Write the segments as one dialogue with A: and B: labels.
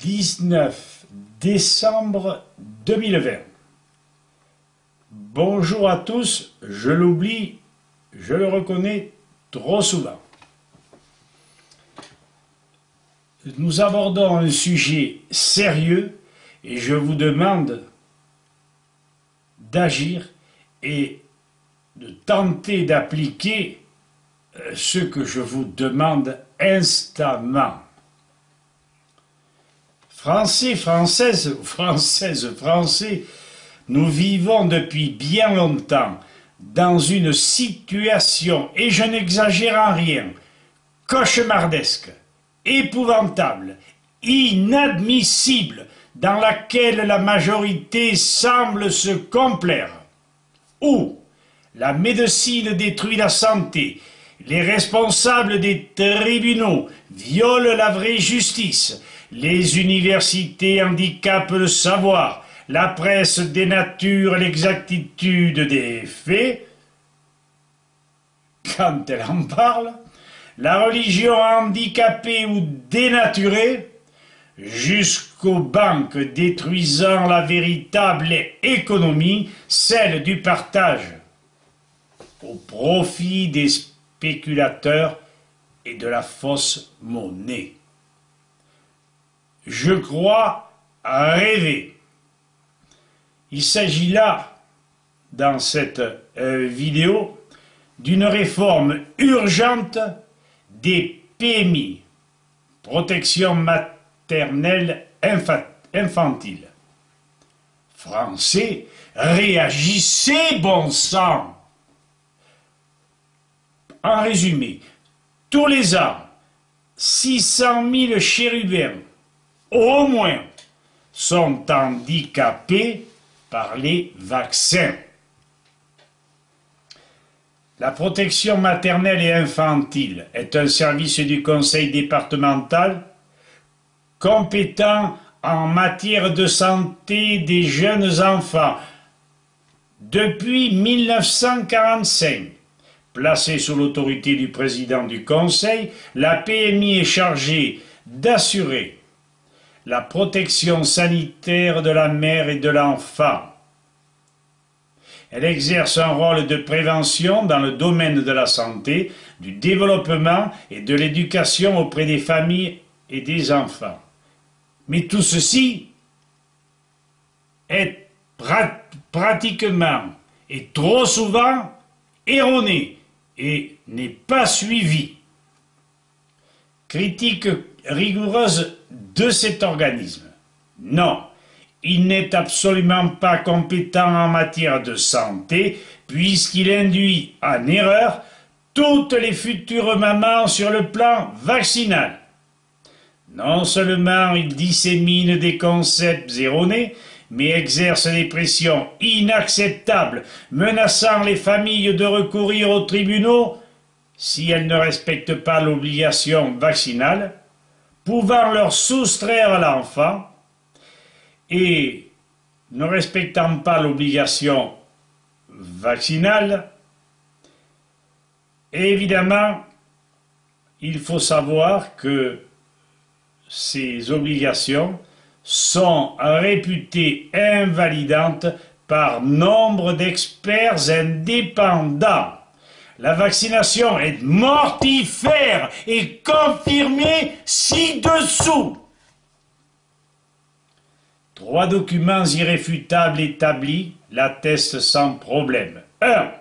A: 19 décembre 2020. Bonjour à tous, je l'oublie, je le reconnais trop souvent. Nous abordons un sujet sérieux et je vous demande d'agir et de tenter d'appliquer ce que je vous demande instamment. Français, Françaises, Françaises, Français, nous vivons depuis bien longtemps dans une situation, et je n'exagère en rien, cauchemardesque, épouvantable, inadmissible, dans laquelle la majorité semble se complaire, où la médecine détruit la santé, les responsables des tribunaux violent la vraie justice, les universités handicapent le savoir, la presse dénature l'exactitude des faits, quand elle en parle, la religion handicapée ou dénaturée, jusqu'aux banques détruisant la véritable économie, celle du partage, au profit des spéculateurs et de la fausse monnaie. Je crois rêver. Il s'agit là, dans cette vidéo, d'une réforme urgente des PMI, protection maternelle infantile. Français, réagissez, bon sang! En résumé, tous les ans, 600 000 chérubins, au moins, sont handicapés par les vaccins. La protection maternelle et infantile est un service du conseil départemental compétent en matière de santé des jeunes enfants depuis 1945. Placée sous l'autorité du président du conseil, la PMI est chargée d'assurer la protection sanitaire de la mère et de l'enfant. Elle exerce un rôle de prévention dans le domaine de la santé, du développement et de l'éducation auprès des familles et des enfants. Mais tout ceci est pratiquement et trop souvent erroné et n'est pas suivi. Critique rigoureuse de cet organisme. Non, il n'est absolument pas compétent en matière de santé puisqu'il induit en erreur toutes les futures mamans sur le plan vaccinal. Non seulement il dissémine des concepts erronés, mais exerce des pressions inacceptables, menaçant les familles de recourir aux tribunaux si elles ne respectent pas l'obligation vaccinale, pouvant leur soustraire l'enfant, et ne respectant pas l'obligation vaccinale. Et évidemment, il faut savoir que ces obligations sont réputées invalidantes par nombre d'experts indépendants. La vaccination est mortifère et confirmée ci-dessous. 3 documents irréfutables établis l'attestent sans problème. 1.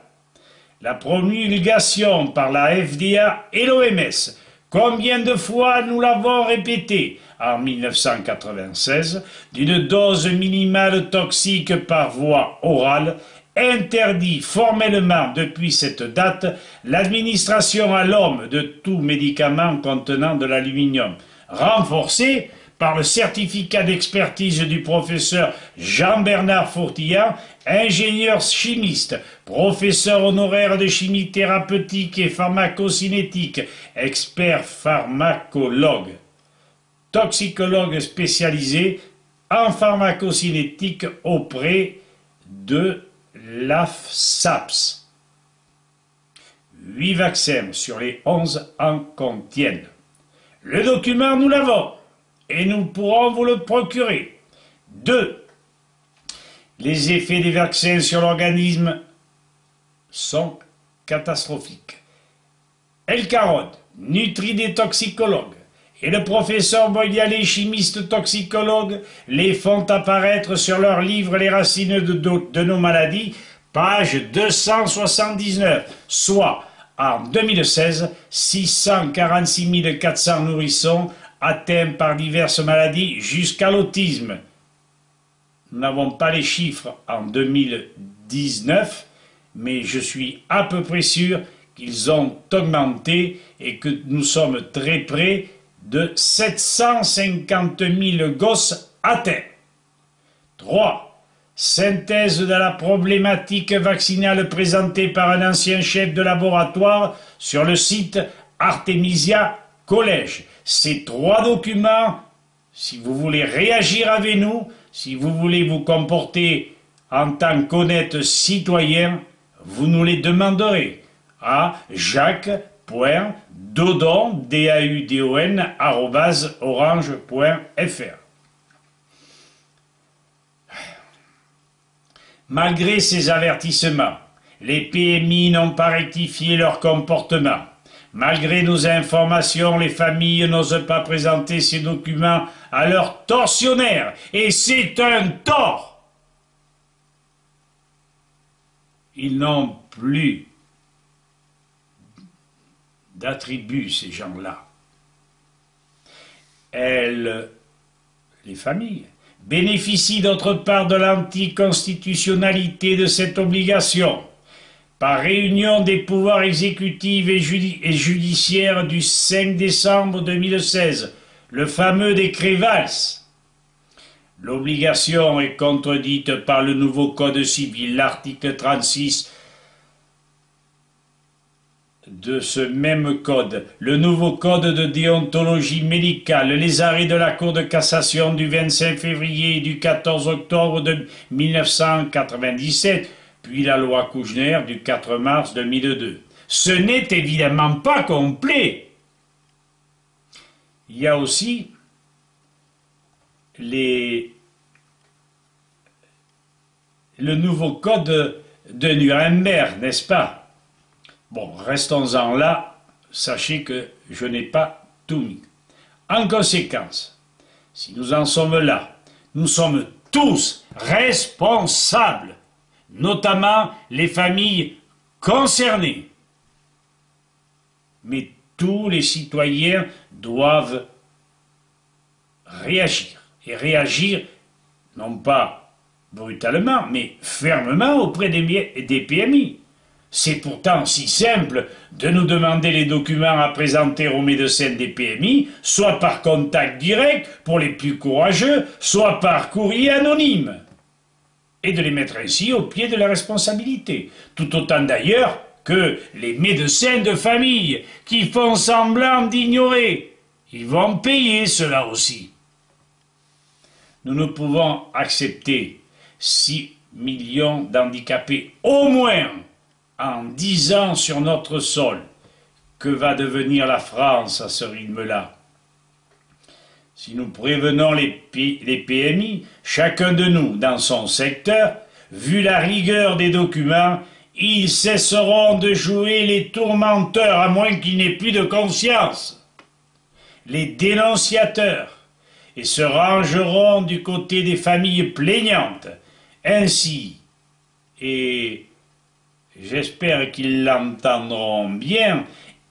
A: La promulgation par la FDA et l'OMS. Combien de fois nous l'avons répété en 1996, d'une dose minimale toxique par voie orale, interdit formellement depuis cette date l'administration à l'homme de tout médicament contenant de l'aluminium, renforcé par le certificat d'expertise du professeur Jean-Bernard Fourtillant, ingénieur chimiste, professeur honoraire de chimie thérapeutique et pharmacocinétique, expert pharmacologue, toxicologue spécialisé en pharmacocinétique auprès de l'AFSAPS. 8 vaccins sur les 11 en contiennent. Le document, nous l'avons. et nous pourrons vous le procurer. 2. Les effets des vaccins sur l'organisme sont catastrophiques. Elkarod, nutridétoxicologue, et le professeur Boyalet, chimiste toxicologue, les font apparaître sur leur livre Les racines de nos maladies, page 279, soit en 2016, 646 400 nourrissons atteints par diverses maladies jusqu'à l'autisme. Nous n'avons pas les chiffres en 2019, mais je suis à peu près sûr qu'ils ont augmenté et que nous sommes très près de 750 000 gosses atteints. 3. Synthèse de la problématique vaccinale présentée par un ancien chef de laboratoire sur le site Artemisia College. Ces 3 documents, si vous voulez réagir avec nous, si vous voulez vous comporter en tant qu'honnête citoyen, vous nous les demanderez à jacques.dodon, @orange.fr. Malgré ces avertissements, les PMI n'ont pas rectifié leur comportement. Malgré nos informations, les familles n'osent pas présenter ces documents à leurs tortionnaires. Et c'est un tort. Ils n'ont plus d'attributs, ces gens-là. Les familles, bénéficient d'autre part de l'anticonstitutionnalité de cette obligation. Par réunion des pouvoirs exécutifs et judiciaires du 5 décembre 2016, le fameux décret Valls. L'obligation est contredite par le nouveau Code civil, l'article 36 de ce même code, le nouveau code de déontologie médicale, les arrêts de la Cour de cassation du 25 février et du 14 octobre de 1997, puis la loi Kouchner du 4 mars 2002. Ce n'est évidemment pas complet. Il y a aussi le nouveau code de Nuremberg, n'est-ce pas? Bon, restons-en là, sachez que je n'ai pas tout mis. En conséquence, si nous en sommes là, nous sommes tous responsables, notamment les familles concernées. Mais tous les citoyens doivent réagir. Et réagir, non pas brutalement, mais fermement auprès des PMI. C'est pourtant si simple de nous demander les documents à présenter aux médecins des PMI, soit par contact direct pour les plus courageux, soit par courrier anonyme, et de les mettre ainsi au pied de la responsabilité. Tout autant d'ailleurs que les médecins de famille qui font semblant d'ignorer. Ils vont payer cela aussi. Nous ne pouvons accepter 6 millions d'handicapés, au moins, en 10 ans sur notre sol. Que va devenir la France à ce rythme-là? Si nous prévenons les PMI, chacun de nous dans son secteur, vu la rigueur des documents, ils cesseront de jouer les tourmenteurs à moins qu'il n'ait plus de conscience, les dénonciateurs, et se rangeront du côté des familles plaignantes. Ainsi, et j'espère qu'ils l'entendront bien,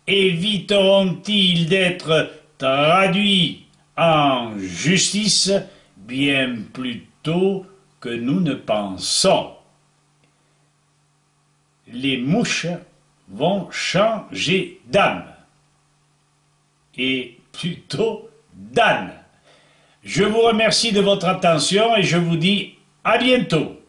A: éviteront-ils d'être traduits en justice bien plus tôt que nous ne pensons. Les mouches vont changer d'âme, et plutôt d'âne. Je vous remercie de votre attention et je vous dis à bientôt.